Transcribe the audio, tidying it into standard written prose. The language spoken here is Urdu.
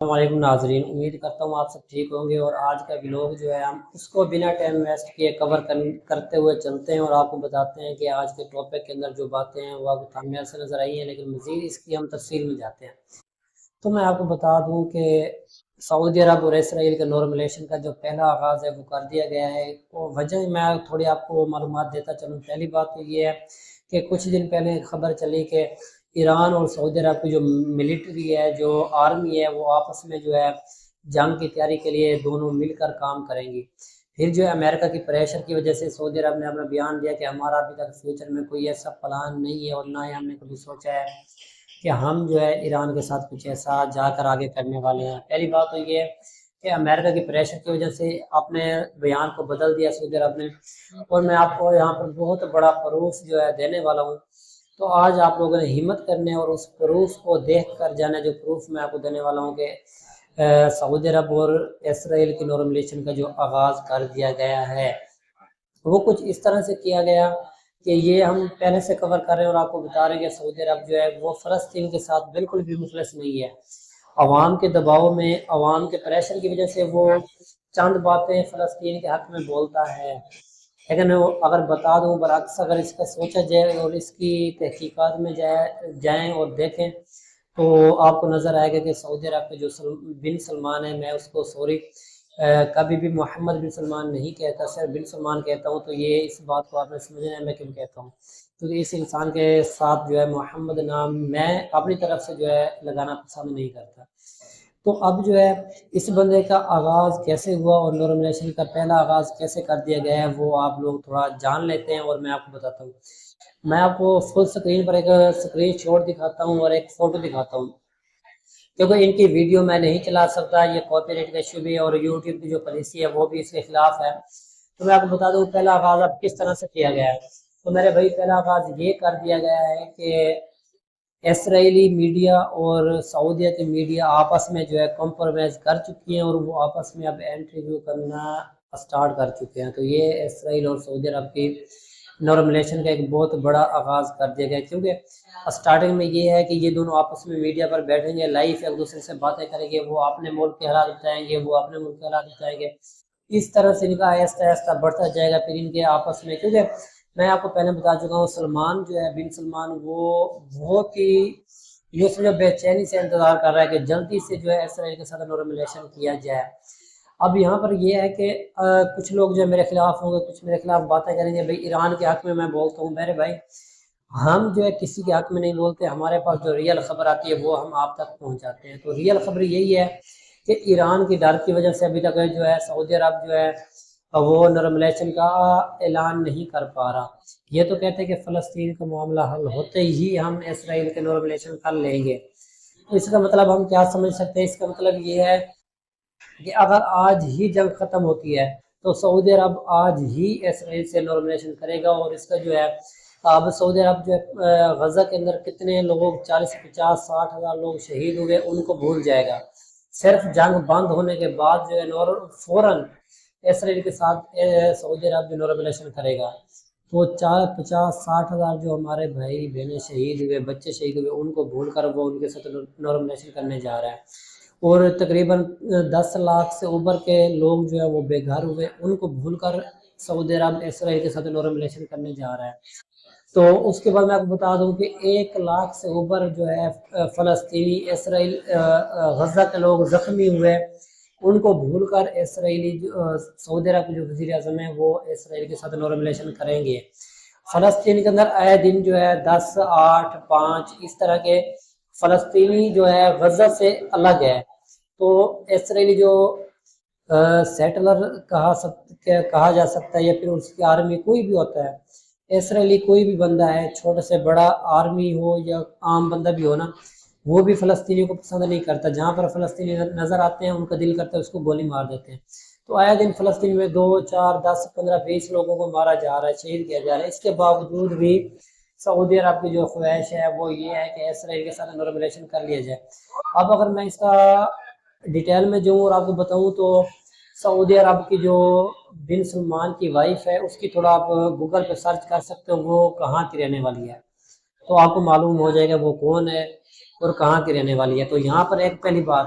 السلام علیکم ناظرین، امید کرتا ہوں آپ سب ٹھیک ہوں گے۔ اور آج کا ولاگ جو ہے ہم اس کو بنا ٹائم ویسٹ کیے کور کرتے ہوئے چلتے ہیں اور آپ کو بتاتے ہیں کہ آج کے ٹاپک کے اندر جو باتیں ہیں وہ آپ کو تھامیا سے نظر آئی ہیں، لیکن مزید اس کی ہم تفصیل میں جاتے ہیں۔ تو میں آپ کو بتا دوں کہ سعودی عرب اور اسرائیل کے نارملیشن کا جو پہلا آغاز ہے وہ کر دیا گیا ہے۔ وہ وجہ میں تھوڑی آپ کو معلومات دیتا چلوں۔ پہلی بات تو یہ ہے کہ کچھ دن پہلے خبر چلی کہ ایران اور سعودی عرب کی جو ملٹری ہے، جو آرمی ہے، وہ آپس میں جو ہے جنگ کی تیاری کے لیے دونوں مل کر کام کریں گی۔ پھر جو ہے امریکہ کی پریشر کی وجہ سے سعودی عرب نے اپنا بیان دیا کہ ہمارا ابھی تک فیوچر میں کوئی ایسا پلان نہیں ہے اور نہ ہی ہم نے کبھی سوچا ہے کہ ہم جو ہے ایران کے ساتھ کچھ ایسا جا کر آگے کرنے والے ہیں۔ پہلی بات تو یہ ہے کہ امریکہ کی پریشر کی وجہ سے اپنے بیان کو بدل دیا سعودی عرب نے، اور میں آپ کو یہاں پر بہت بڑا پروف جو ہے دینے والا ہوں۔ تو آج آپ لوگوں نے ہمت کرنے اور اس پروف کو دیکھ کر جانا، جو پروف میں آپ کو دینے والا ہوں کہ سعودی عرب اور اسرائیل کی نارملیشن کا جو آغاز کر دیا گیا ہے وہ کچھ اس طرح سے کیا گیا کہ یہ ہم پہلے سے کور کر رہے ہیں اور آپ کو بتا رہے ہیں کہ سعودی عرب جو ہے وہ فلسطین کے ساتھ بالکل بھی مخلص نہیں ہے۔ عوام کے دباؤ میں، عوام کے پریشر کی وجہ سے وہ چند باتیں فلسطین کے حق میں بولتا ہے، لیکن اگر بتا دوں برعکس اگر اس کا سوچا جائے اور اس کی تحقیقات میں جائیں اور دیکھیں تو آپ کو نظر آئے گا کہ سعودی عرب کے جو بن سلمان ہے، میں اس کو کبھی بھی محمد بن سلمان نہیں کہتا، صرف بن سلمان کہتا ہوں۔ تو یہ اس بات کو آپ نے سمجھنا ہے میں کیوں کہتا ہوں، کیونکہ اس انسان کے ساتھ جو ہے محمد نام میں اپنی طرف سے جو ہے لگانا پسند نہیں کرتا۔ تو اب جو ہے اس بندے کا آغاز کیسے ہوا اور نارملیشن کا پہلا آغاز کیسے کر دیا گیا ہے وہ آپ لوگ تھوڑا جان لیتے ہیں اور میں آپ کو بتاتا ہوں۔ میں آپ کو فل سکرین پر ایک سکرین شاٹ دکھاتا ہوں اور ایک فوٹو دکھاتا ہوں، کیونکہ ان کی ویڈیو میں نہیں چلا سکتا، یہ کاپی رائٹ کا ایشو بھی ہے اور یوٹیوب کی جو پالیسی ہے وہ بھی اس کے خلاف ہے۔ تو میں آپ کو بتا دوں پہلا آغاز اب کس طرح سے کیا گیا ہے۔ تو میرے بھائی پہلا آغاز یہ کر دیا گیا ہے کہ اسرائیلی میڈیا اور سعودیہ کی میڈیا آپس میں جو ہے کمپرومائز کر چکی ہیں اور وہ آپس میں اب انٹرویو کرنا سٹارٹ کر چکے ہیں۔ تو یہ اسرائیل اور سعودی عرب کی نارملیشن کا ایک بہت بڑا آغاز کر دیا گیا، کیونکہ سٹارٹنگ میں یہ ہے کہ یہ دونوں آپس میں میڈیا پر بیٹھیں گے، لائیو ایک دوسرے سے باتیں کریں گے، وہ اپنے ملک کے حالات بتائیں گے، وہ اپنے ملک کے حالات بتائیں گے۔ اس طرح سے ان کا آہستہ آہستہ بڑھتا جائے گا۔ پھر ان کے آپس میں، کیونکہ میں آپ کو پہلے بتا چکا ہوں سلمان جو ہے بن سلمان وہ بہت ہی یہ سمجھو بے چینی سے انتظار کر رہا ہے کہ جلدی سے جو ہے اسرائیل کے ساتھ نارملیشن کیا جائے۔ اب یہاں پر یہ ہے کہ کچھ لوگ جو میرے خلاف ہوں گے، کچھ میرے خلاف باتیں کریں گے، بھائی ایران کے حق میں بولتا ہوں۔ میرے بھائی ہم جو ہے کسی کے حق میں نہیں بولتے، ہمارے پاس جو ریئل خبر آتی ہے وہ ہم آپ تک پہنچاتے ہیں۔ تو ریئل خبر یہی ہے کہ ایران کی ڈر کی وجہ سے ابھی تک جو ہے سعودی عرب جو ہے وہ نارملیشن کا اعلان نہیں کر پا رہا۔ یہ تو کہتے ہیں کہ فلسطین کا معاملہ حل ہوتے ہی ہم اسرائیل کے نارملیشن کر لیں گے۔ تو اس کا مطلب ہم کیا سمجھ سکتے ہیں؟ اس کا مطلب یہ ہے کہ اگر آج ہی جنگ ختم ہوتی ہے تو سعودی عرب آج ہی اسرائیل سے نارملیشن کرے گا، اور اس کا جو ہے اب سعودی عرب جو ہے غزہ کے اندر کتنے لوگوں 40 50 60 ہزار لوگ شہید ہوئے ان کو بھول جائے گا۔ صرف جنگ بند ہونے کے بعد جو ہے فوراً اسرائیل کے ساتھ سعودی عرب جو نارملیشن کرے گا، تو 50 60 ہزار جو ہمارے بھائی بہنیں شہید ہوئے، بچے شہید ہوئے، ان کو بھول کر وہ ان کے ساتھ نارملیشن کرنے جا رہا ہے۔ اور تقریباً 10 لاکھ سے اوپر کے لوگ جو ہے وہ بے گھر ہوئے، ان کو بھول کر سعودی عرب اسرائیل کے ساتھ نارملیشن کرنے جا رہا ہے۔ تو اس کے بعد میں آپ کو بتا دوں کہ 1 لاکھ سے اوپر جو ہے فلسطینی اسرائیل غزہ کے لوگ زخمی ہوئے، ان کو بھول کر اسرائیلی سعودی عرب کے جو وزیر اعظم ہیں وہ اسرائیل کے ساتھ نارملیشن کریں گے۔ فلسطین کے اندر آئے دن جو ہے 10 8 5 اس طرح کے فلسطینی جو ہے غزہ سے الگ ہے۔ تو اسرائیلی جو سیٹلر کہا جا سکتا ہے یا پھر اس کی آرمی کوئی بھی ہوتا ہے، اسرائیلی کوئی بھی بندہ ہے، چھوٹے سے بڑا آرمی ہو یا عام بندہ بھی ہو نا، وہ بھی فلسطینیوں کو پسند نہیں کرتا۔ جہاں پر فلسطینی نظر آتے ہیں ان کا دل کرتا ہے اس کو گولی مار دیتے ہیں۔ تو آئے دن فلسطین میں 2 4 10 15 20 لوگوں کو مارا جا رہا ہے، شہید کیا جا رہا ہے۔ اس کے باوجود بھی سعودی عرب کی جو خواہش ہے وہ یہ ہے کہ اسرائیل کے ساتھ نارملیشن کر لیا جائے۔ اب اگر میں اس کا ڈیٹیل میں جاؤں اور آپ کو بتاؤں تو سعودی عرب کی جو بن سلمان کی وائف ہے اس کی تھوڑا آپ گوگل پہ سرچ کر سکتے ہو وہ کہاں کی رہنے والی ہے، تو آپ کو معلوم ہو جائے گا وہ کون ہے اور کہاں کی رہنے والی ہے۔ تو یہاں پر ایک پہلی بات